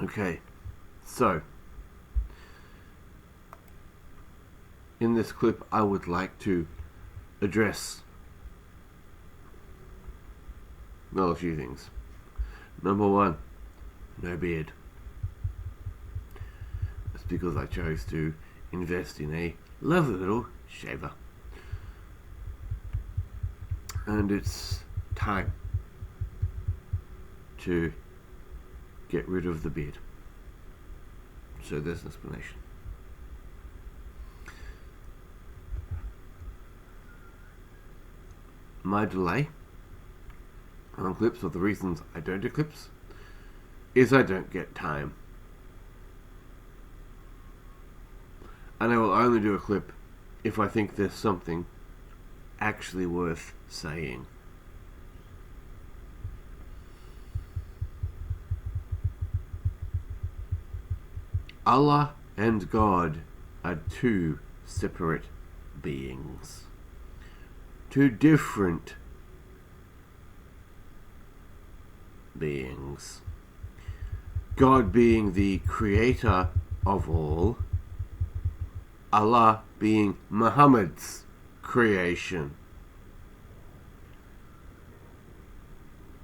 Okay, so in this clip I would like to address a few things. Number one, no beard. That's because I chose to invest in a lovely little shaver. And it's time to get rid of the beard. So there's an explanation. My delay on clips, or the reasons I don't do clips, is I don't get time. And I will only do a clip if I think there's something actually worth saying. Allah and God are two separate beings. Two different beings. God being the creator of all, Allah being Muhammad's creation.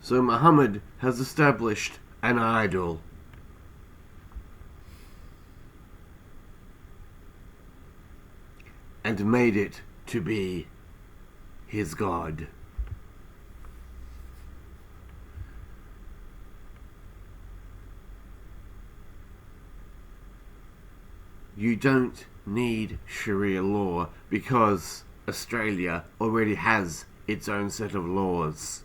So Muhammad has established an idol. And made it to be his God. You don't need Sharia law because Australia already has its own set of laws.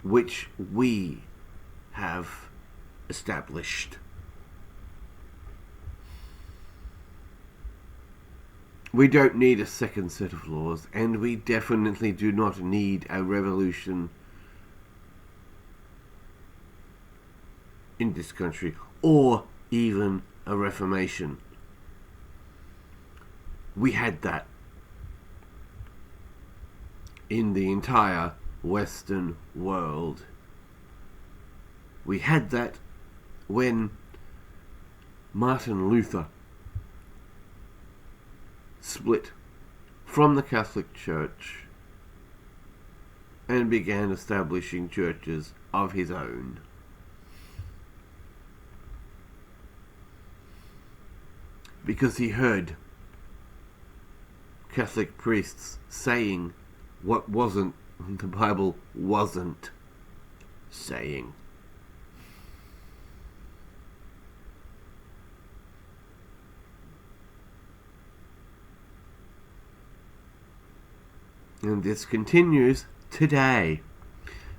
Which we have established. We don't need a second set of laws, and we definitely do not need a revolution in this country, or even a reformation. We had that in the entire Western world. We had that when Martin Luther split from the Catholic Church and began establishing churches of his own. Because he heard Catholic priests saying what the Bible wasn't saying. And this continues today,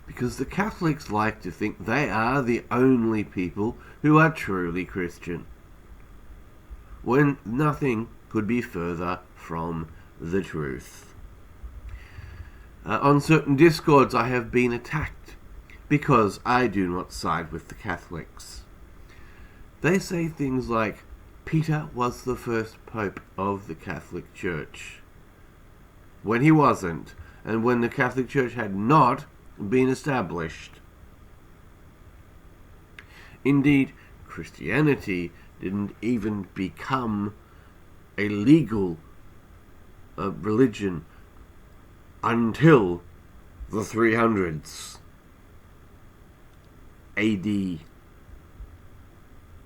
because the Catholics like to think they are the only people who are truly Christian, when nothing could be further from the truth. On certain discords I have been attacked because I do not side with the Catholics. They say things like, Peter was the first pope of the Catholic Church, when he wasn't, and when the Catholic Church had not been established. Indeed, Christianity didn't even become a legal religion until the 300s AD.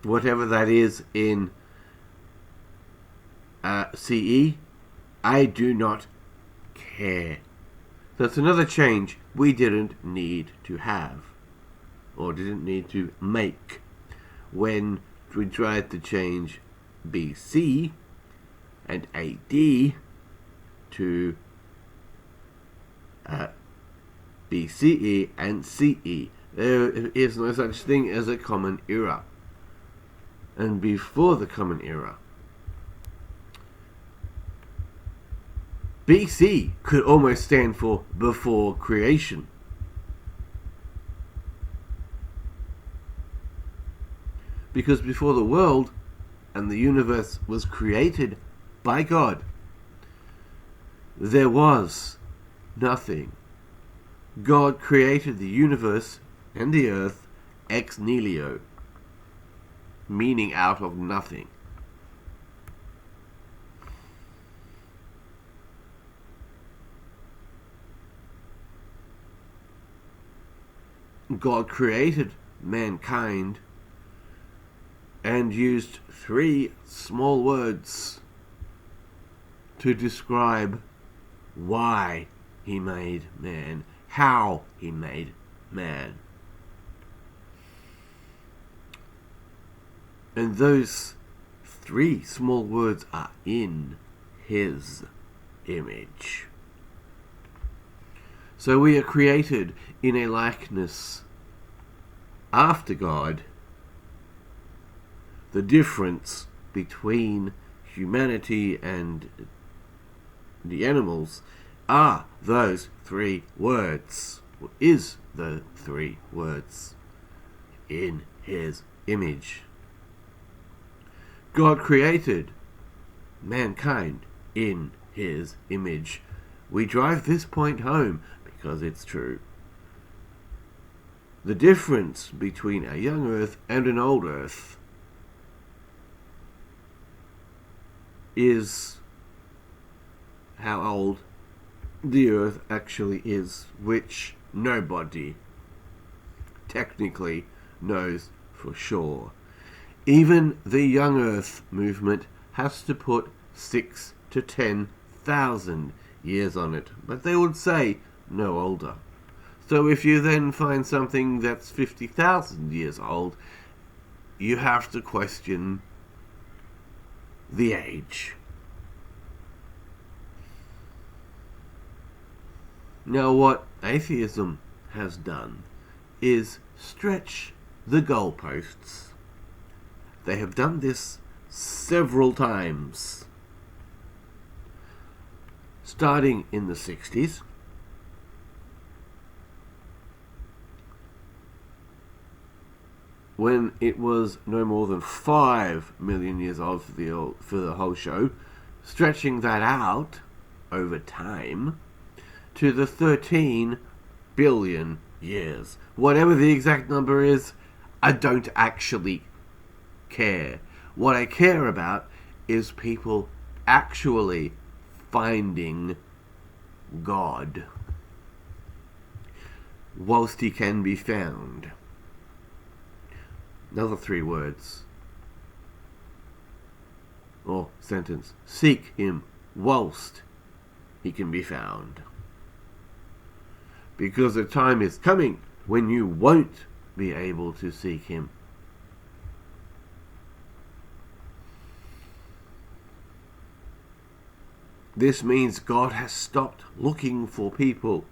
Whatever that is in CE, I do not care. That's another change we didn't need to have, or didn't need to make, when we tried to change BC and AD to BCE and CE. There is no such thing as a common era. And before the common era, BC could almost stand for before creation. Because before the world, and the universe was created by God, there was nothing. God created the universe and the earth ex nihilo, meaning out of nothing. God created mankind and used 3 small words to describe why he made man, how he made man. And those 3 small words are in his image. So we are created in a likeness after God. The difference between humanity and the animals are those 3 words, or is the 3 words, in his image. God created mankind in his image. We drive this point home because it's true. The difference between a young earth and an old earth is how old the earth actually is, which nobody technically knows for sure. Even the young earth movement has to put 6 to 10,000 years on it, but they would say no older. So if you then find something that's 50,000 years old, you have to question the age. Now, what atheism has done is stretch the goalposts. They have done this several times. Starting in the 60s, when it was no more than 5 million years old for the whole show, stretching that out over time to the 13 billion years. Whatever the exact number is, I don't actually care. What I care about is people actually finding God whilst he can be found. Another 3 words or sentence: seek him whilst he can be found, because the time is coming when you won't be able to seek him. This means God has stopped looking for people.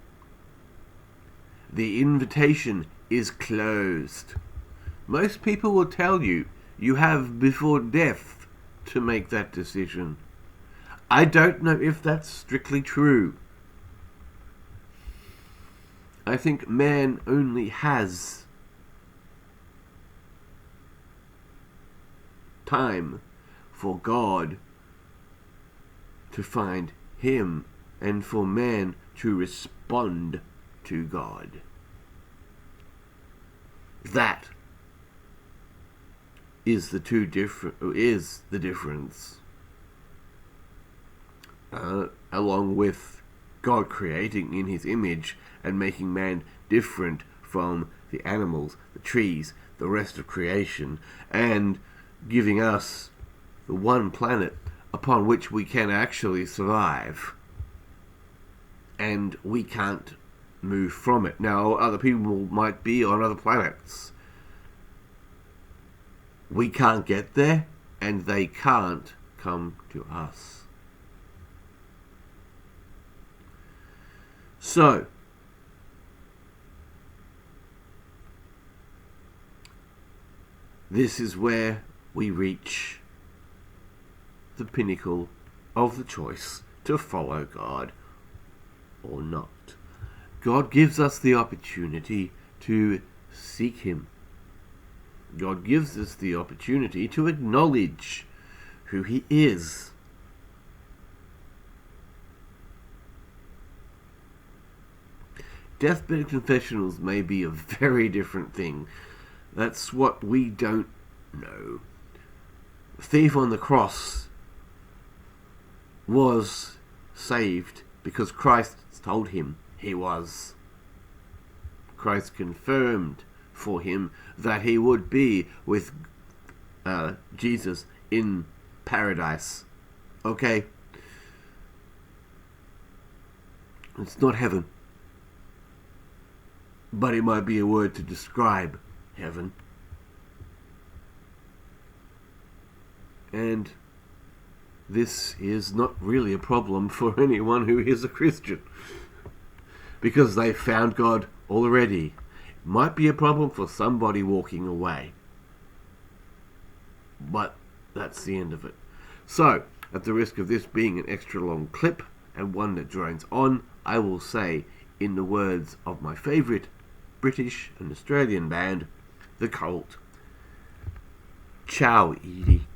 The invitation is closed. Most people will tell you you have before death to make that decision. I don't know if that's strictly true. I think man only has time for God to find him and for man to respond to God. That is the difference. Along with God creating in his image and making man different from the animals, the trees, the rest of creation, and giving us the one planet upon which we can actually survive. And we can't move from it. Now, other people might be on other planets. We can't get there, and they can't come to us. So, this is where we reach the pinnacle of the choice to follow God or not. God gives us the opportunity to seek him. God gives us the opportunity to acknowledge who he is. Deathbed confessionals may be a very different thing. That's what we don't know. The thief on the cross was saved because Christ told him he was. Christ confirmed for him that he would be with Jesus in paradise. Okay? It's not heaven, but it might be a word to describe heaven. And this is not really a problem for anyone who is a Christian, because they've found God already. It might be a problem for somebody walking away, but that's the end of it. So, at the risk of this being an extra long clip and one that drones on, I will say, in the words of my favourite British and Australian band, The Cult, ciao Edie.